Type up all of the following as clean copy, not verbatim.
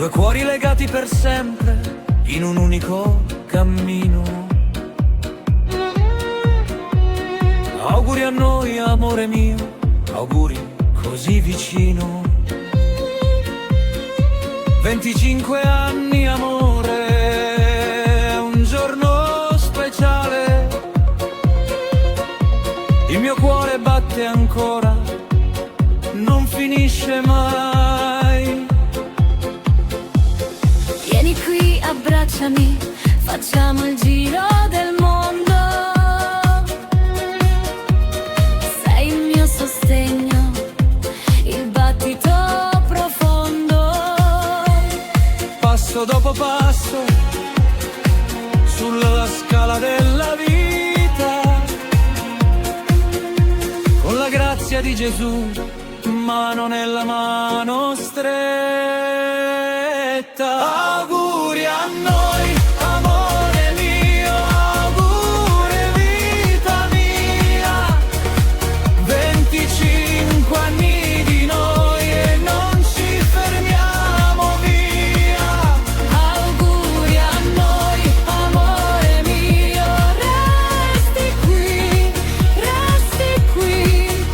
Due cuori legati per sempre in un unico cammino. Auguri a noi, amore mio, auguri così vicino. 25 anni, amore, è un giorno speciale. Il mio cuore batte ancora, non finisce mai. Vieni qui, abbracciami, facciamo il giro del mondo. Sei il mio sostegno, il battito profondo. Passo dopo passo, sulla scala della vita, con la grazia di Gesù, mano nella mano stretta. Auguri a noi, amore mio, auguri vita mia. 25 anni di noi e non ci fermiamo via. Auguri a noi, amore mio, resti qui,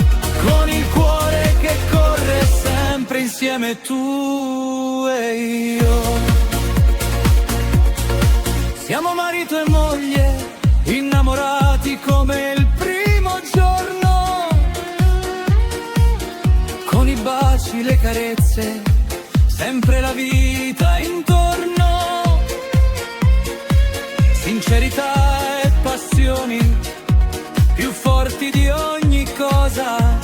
Con il cuore che corre sempre insieme tu e io. Siamo marito e moglie, innamorati come il primo giorno. Con i baci, le carezze, sempre la vita intorno. Sincerità e passioni più forti di ogni cosa.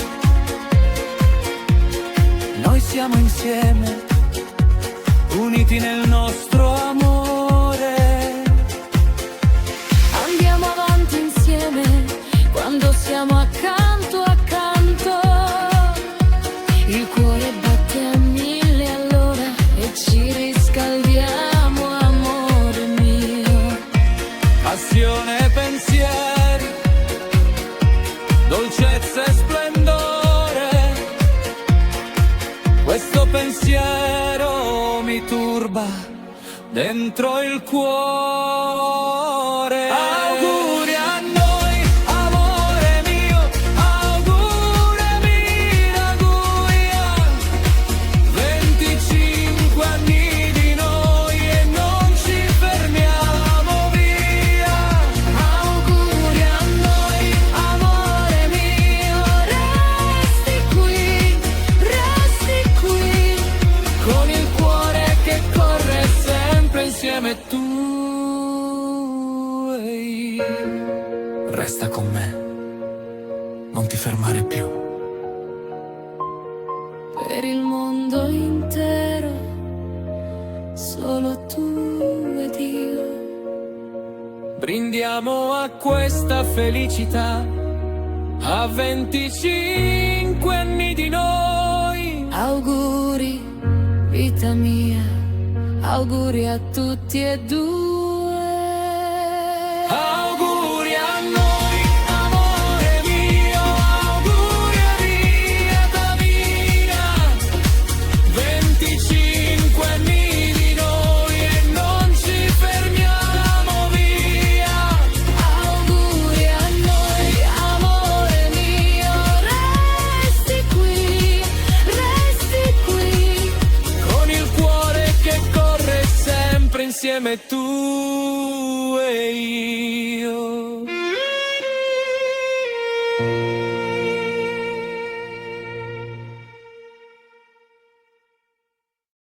Noi siamo insieme, uniti nel nostro amore. andiamo avanti insieme quando siamo accanto a accanto. Il cuore batte a 1000 all'ora e ci riscaldiamo, amore mio. Passione e pensieri, dolcezza e splendore. Questo pensiero mi turba dentro il cuore. Auguri a noi, amore mio, auguri vita mia. 25 anni di noi e non ci fermiamo via. Auguri a noi, amore mio, resti qui, Con il cuore che corre sempre insieme tu e io. Resta con me, non ti fermare più. per il mondo intero, solo tu ed io. Brindiamo a questa felicità, a 25 anni di noi. Auguri, vita mia, auguri a tutti e due. Auguri a noi, amore mio, auguri vita mia. 25 anni di noi e non ci fermiamo via. Auguri a noi, amore mio, resti qui, Con il cuore che corre sempre insieme tu